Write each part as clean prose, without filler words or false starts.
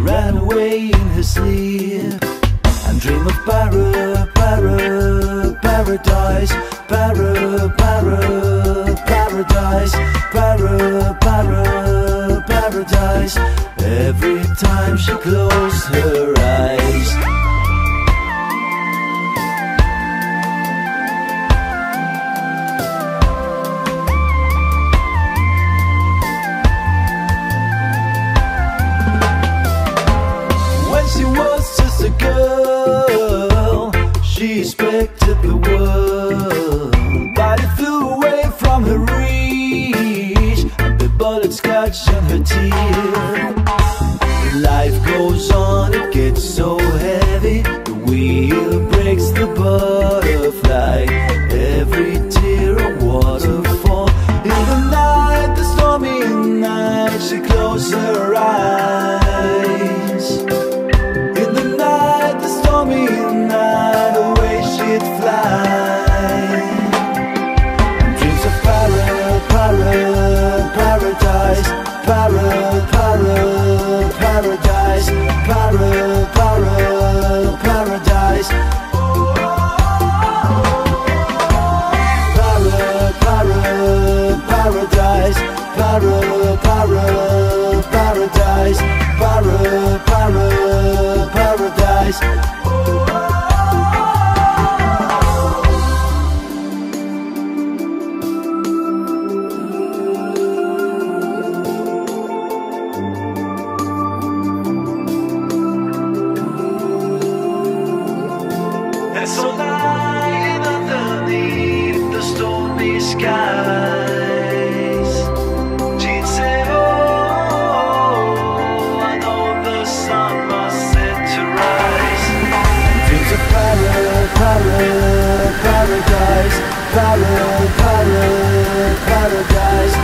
ran away in her sleep and dream of paradise, paradise, paradise. Every time she closed her eyes. When she was just a girl, she expected the world, but it flew away from her reach, and the bullets scratched on her teeth. Life goes on, it gets so heavy, the wheel breaks the butterfly. Every tear a waterfall. In the night, the stormy night, she closed her eyes. In the night, the stormy night, away she'd fly. And dreams of paradise, paradise, paradise, paradise, paradise. Paradise, paradise. And so lying underneath the stormy skies, she'd say, oh, I know the sun must set to rise. Dreams of paradise, paradise, paradise, paradise, paradise,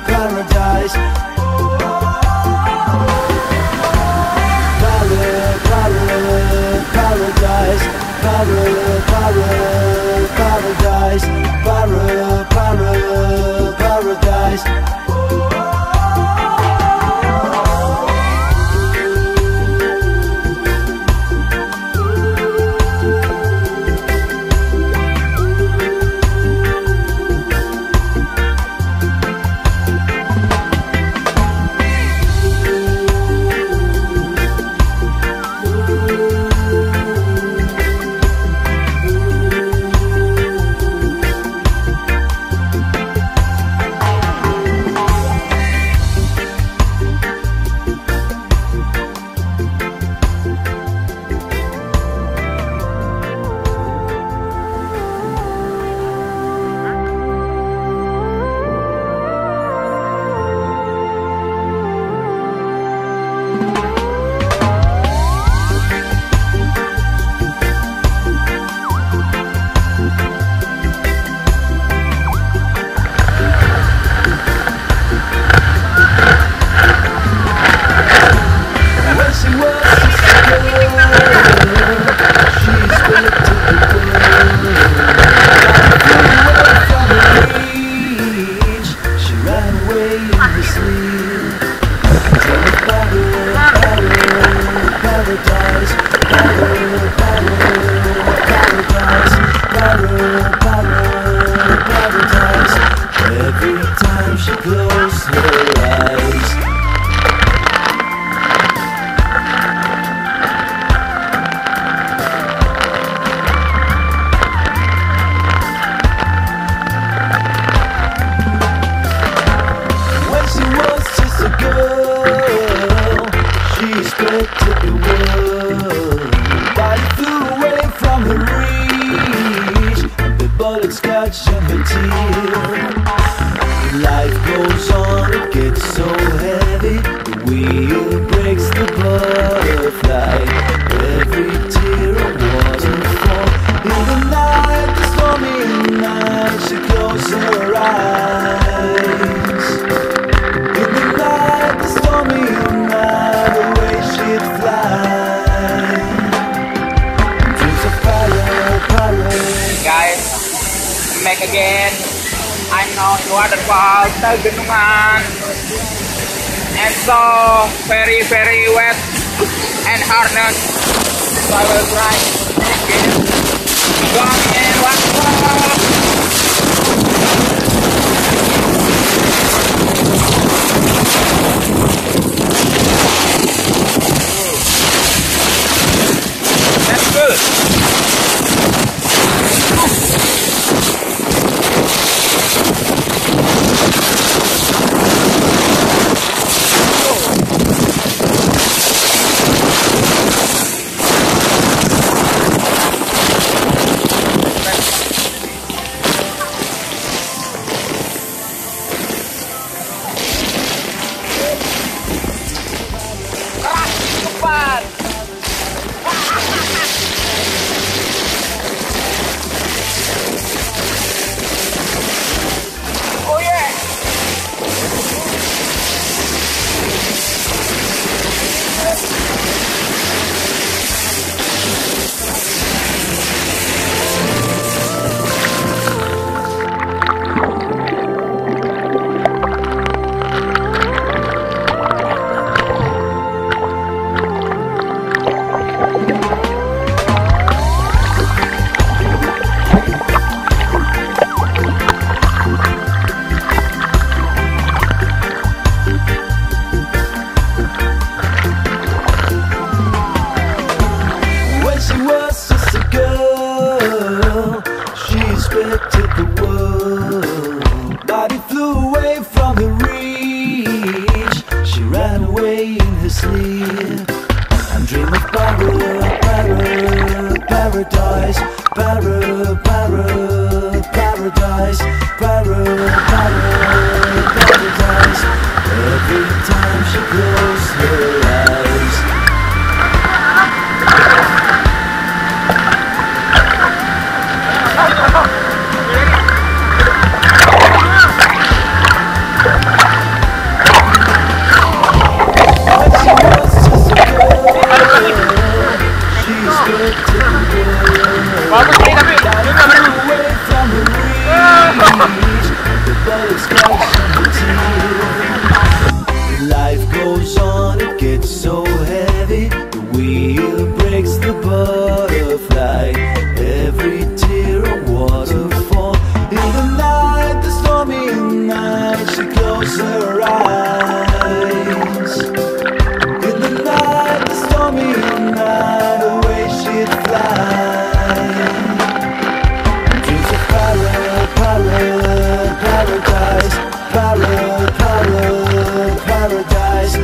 paradise. Paradise, paradise, paradise. Back again. I'm now in Waterfall, Terjun Tegenungan. and so very wet and hardness. So I will try again. Going in waterfall. That's good. Life goes on, it gets so heavy. The wheel breaks the butterfly. Every tear a waterfall. In the night, the stormy night, she closes her eyes. In the night, the stormy night, away she'd fly. Dreams of paradise, paradise, paradise, paradise, paradise.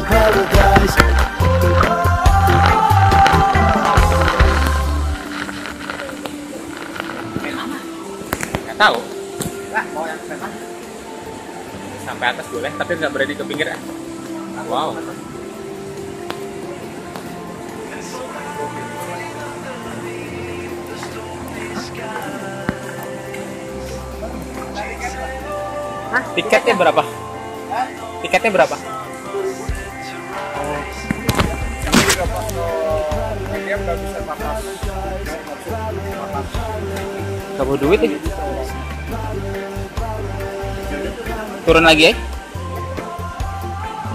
Paradise. Nggak tahu. Nggak, mau yang mana? Sampai atas boleh, tapi nggak berani ke pinggir ya. Wow. Hah? Tiketnya berapa? Tiketnya berapa? Gak bawa duit ya? Turun lagi ya?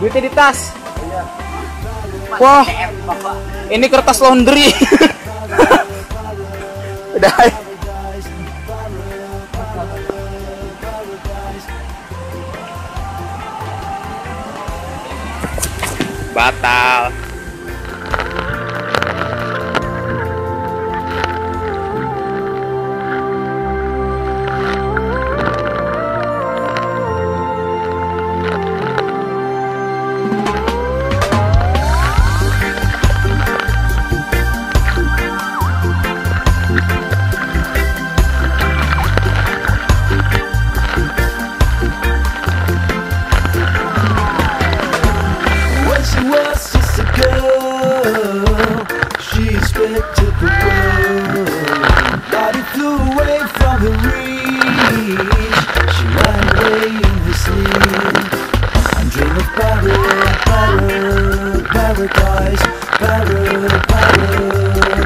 Duitnya di tas. Wah, ini kertas laundry. Udah. Batal. When she was just a girl.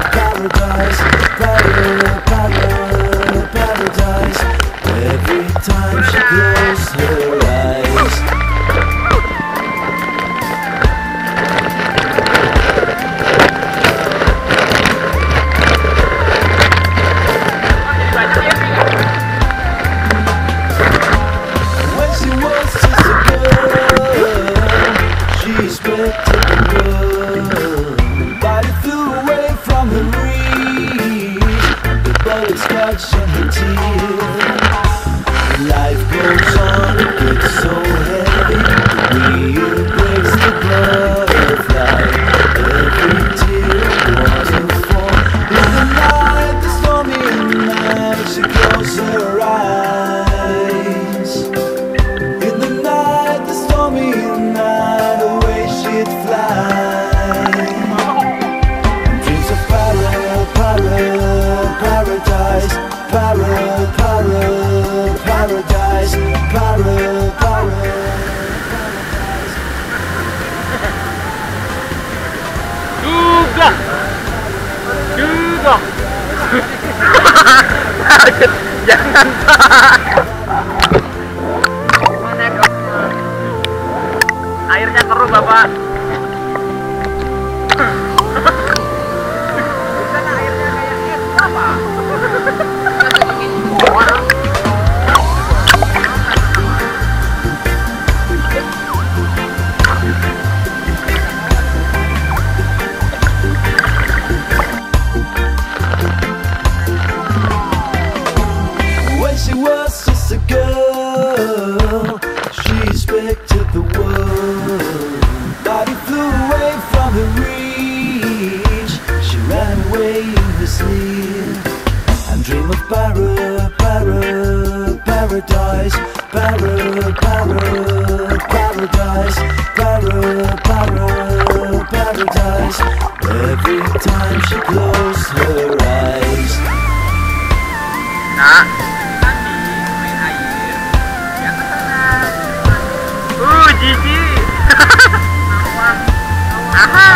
paradise, paradise. Every time she closes her eyes. When she was just a girl, she expected the world, but it flew away from her reach. The bullets scratched on her teeth. Life goes on, it gets so heavy. The wheel breaks the butterfly. Every tear was a fall. In the night, the stormy night, she closed her eyes. In the night, the stormy night, away she'd fly. Dreams of paradise, paradise, Juga. Jangan mana airnya keruh bapak. Sana airnya kayak es apa? She was just a girl, she expected the world, but it flew away from her reach. She ran away in her sleep and dreamed of paradise, paradise, paradise. Every time she closed her eyes. Nah. Jiji. Aha.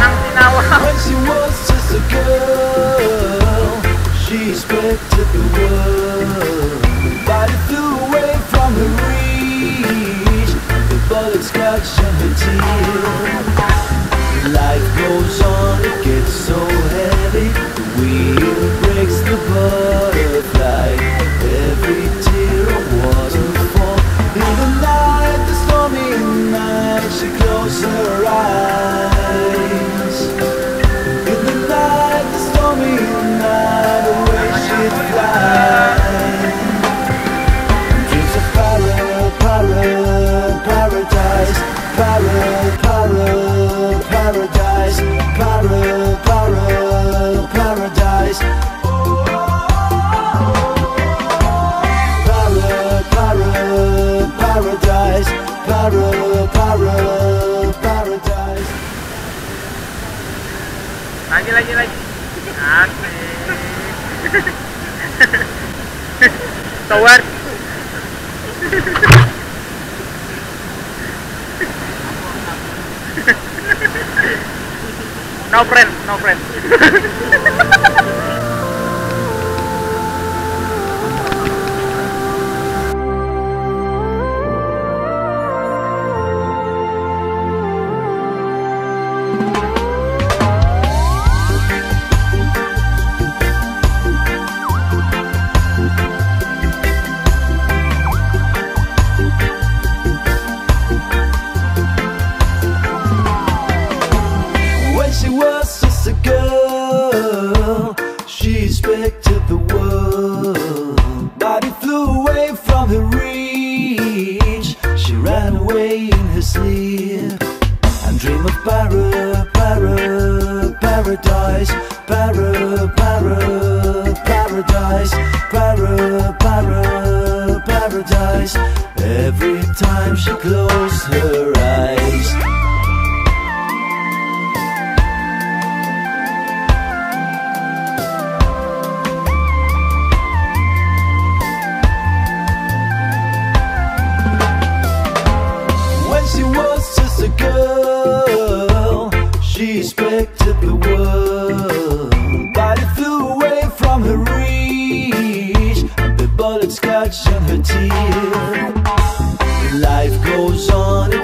Nang sinawa. When she was just a girl, she expected the world, but it flew away from her reach. The bullets scratched on her teeth. Life goes on, it gets so heavy. The wheel breaks the butterfly. Every tear was a fall. In the night, the stormy night, she closed her eyes. In the night, the stormy night, away she'd fly. Dreams of paradise, paradise, paradise, paradise. Paradise. Lagi. Asik. Tawar. No friend. When she was just a girl, she expected the world, but it flew away from her reach. She ran away in her sleep and dreamed of paradise, paradise, paradise. Every time she closed her eyes. When she was just a girl, gone